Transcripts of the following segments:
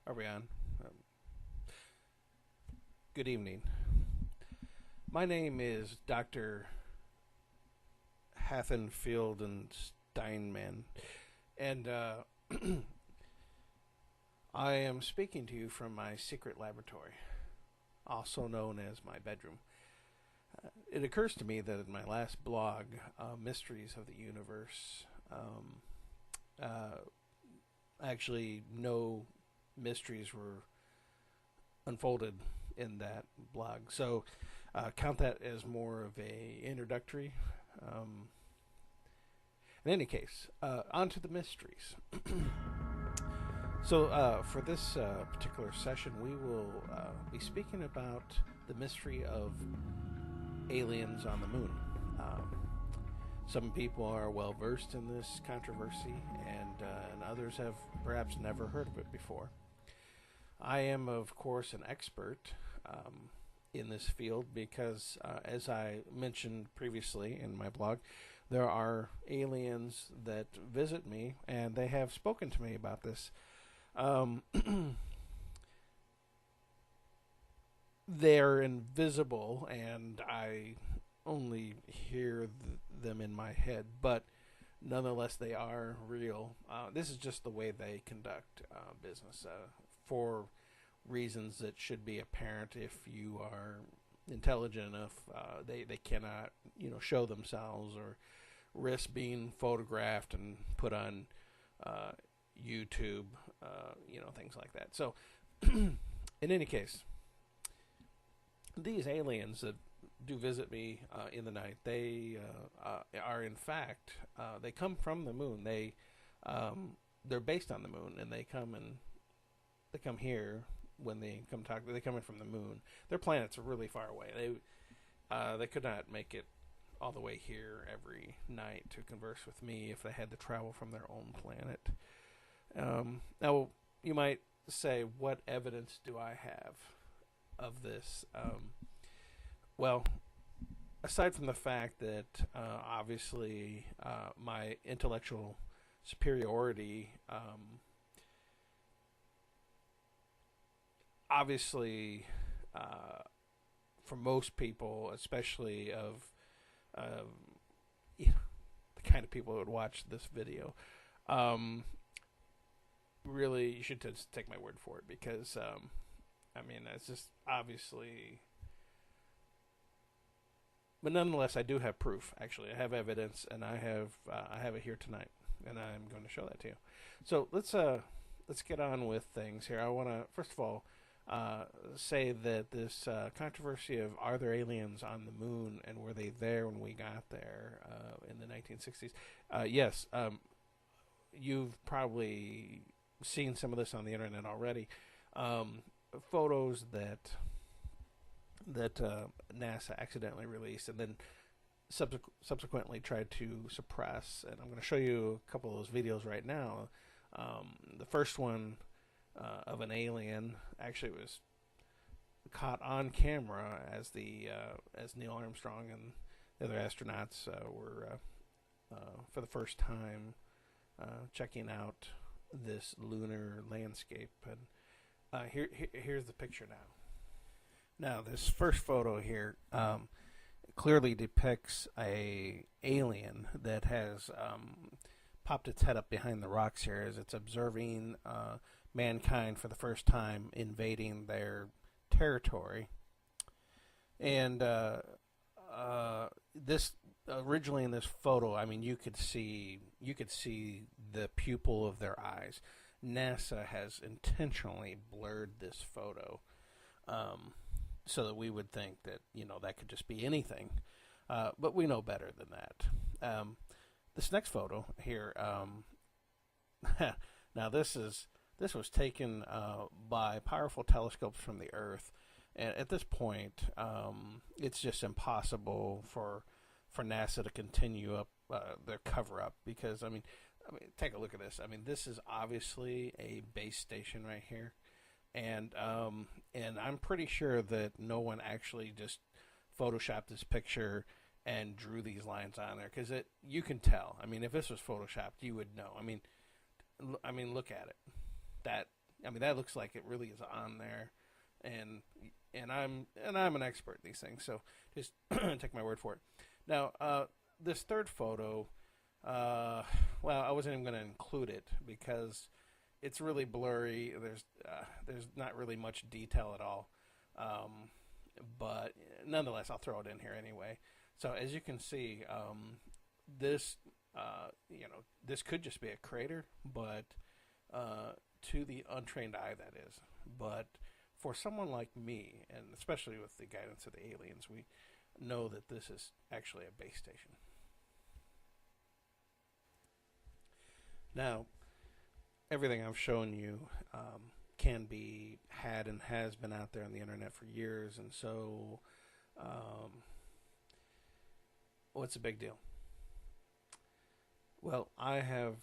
Are we on? Good evening. My name is Dr. Hathenfieldenstienman, and I am speaking to you from my secret laboratory, also known as my bedroom. It occurs to me that in my last blog, Mysteries of the Universe, actually no mysteries were unfolded in that blog. So count that as more of a introductory. In any case, on to the mysteries. So for this particular session, we will be speaking about the mystery of aliens on the moon. Some people are well versed in this controversy, and others have perhaps never heard of it before. I am, of course, an expert in this field because, as I mentioned previously in my blog, there are aliens that visit me, and they have spoken to me about this. They're invisible, and I only hear them in my head, but nonetheless, they are real. This is just the way they conduct business for reasons that should be apparent if you are intelligent enough. They cannot, show themselves or risk being photographed and put on YouTube, things like that. So, in any case, these aliens that do visit me in the night, they are in fact they come from the moon. They're based on the moon, and they come here when they come talk. They come in from the moon. Their planets are really far away. They could not make it all the way here every night to converse with me if they had to travel from their own planet. Now, you might say, what evidence do I have of this? Well, aside from the fact that obviously my intellectual superiority, obviously for most people, especially of the kind of people who would watch this video, really, you should just take my word for it, because it's just obviously. But nonetheless, I do have proof. Actually, I have evidence, and I have it here tonight, and I'm going to show that to you. So let's get on with things here. I want to first of all say that this controversy of are there aliens on the moon and were they there when we got there in the 1960s? Yes, you've probably seen some of this on the internet already. Photos that NASA accidentally released and then subsequently tried to suppress. And I'm going to show you a couple of those videos right now. The first one of an alien actually was caught on camera as Neil Armstrong and the other astronauts were for the first time checking out this lunar landscape. And here's the picture now. Now, this first photo here clearly depicts a alien that has popped its head up behind the rocks here as it's observing mankind for the first time invading their territory. And this originally in this photo, you could see the pupil of their eyes. NASA has intentionally blurred this photo. So that we would think that, that could just be anything. But we know better than that. This next photo here, now this was taken by powerful telescopes from the Earth. And at this point, it's just impossible for NASA to continue up their cover-up. Because, take a look at this. This is obviously a base station right here. And I'm pretty sure that no one actually just photoshopped this picture and drew these lines on there, because you can tell. If this was photoshopped, you would know. Look at it. I mean, that looks like it really is on there, and I'm an expert in these things, so just take my word for it. Now, this third photo, well, I wasn't even going to include it because it's really blurry. There's not really much detail at all, but nonetheless, I'll throw it in here anyway. So as you can see, this this could just be a crater, but to the untrained eye, that is. But for someone like me, and especially with the guidance of the aliens, we know that this is actually a base station. Now, everything I've shown you can be had and has been out there on the internet for years, and so what's the big deal? Well, I have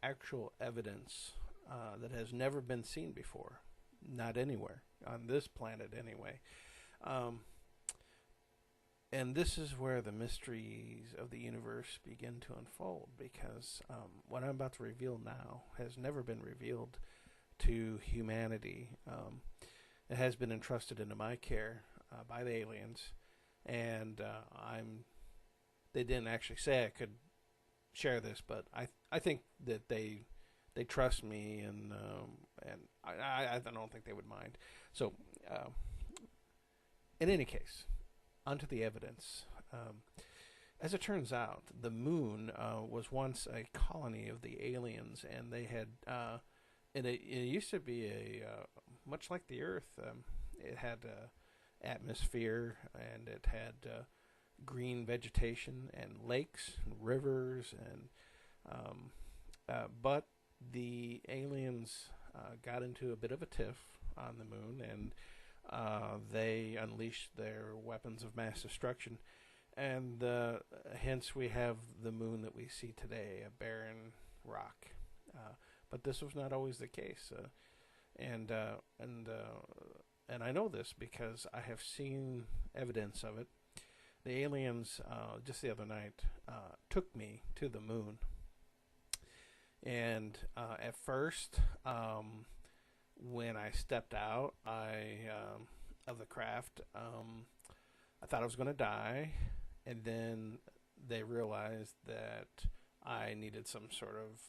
actual evidence that has never been seen before, not anywhere on this planet anyway. And this is where the mysteries of the universe begin to unfold, because what I'm about to reveal now has never been revealed to humanity. It has been entrusted into my care by the aliens, and they didn't actually say I could share this, but I think that they trust me, and I don't think they would mind. So, in any case, onto the evidence. As it turns out, the moon was once a colony of the aliens, and they had, and it used to be much like the Earth. It had atmosphere, and it had green vegetation and lakes and rivers, and but the aliens got into a bit of a tiff on the moon, and they unleashed their weapons of mass destruction, and hence we have the moon that we see today, a barren rock. But this was not always the case, and I know this because I have seen evidence of it. The aliens just the other night took me to the moon, and at first, when I stepped out of the craft, I thought I was going to die, and then they realized that I needed some sort of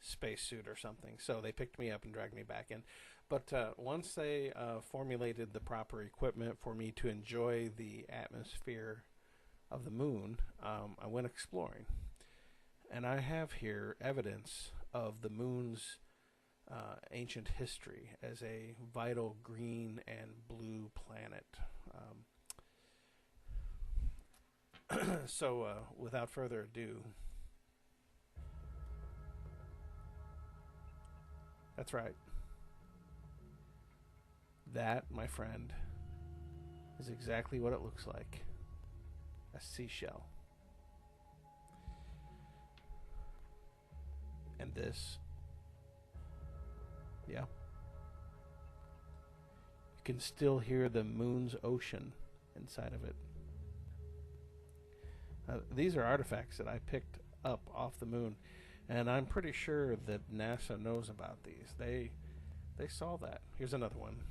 spacesuit or something, so they picked me up and dragged me back in. But once they formulated the proper equipment for me to enjoy the atmosphere of the moon, I went exploring. And I have here evidence of the moon's ancient history as a vital green and blue planet. So, without further ado, that's right. That, my friend, is exactly what it looks like. A seashell. And this, yeah, you can still hear the moon's ocean inside of it. These are artifacts that I picked up off the moon, and I'm pretty sure that NASA knows about these. They saw that. Here's another one.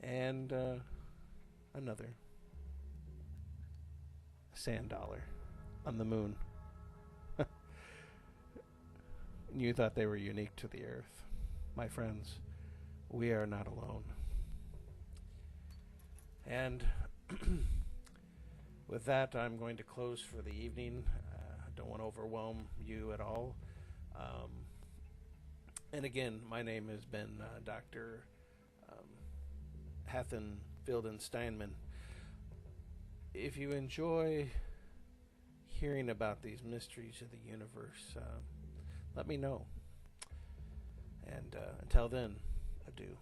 And another sand dollar on the moon. You thought they were unique to the Earth. My friends, we are not alone. And with that, I'm going to close for the evening. I don't want to overwhelm you at all. And again, my name has been Dr. Hathenfieldenstienman. If you enjoy hearing about these mysteries of the universe, let me know. And until then, adieu.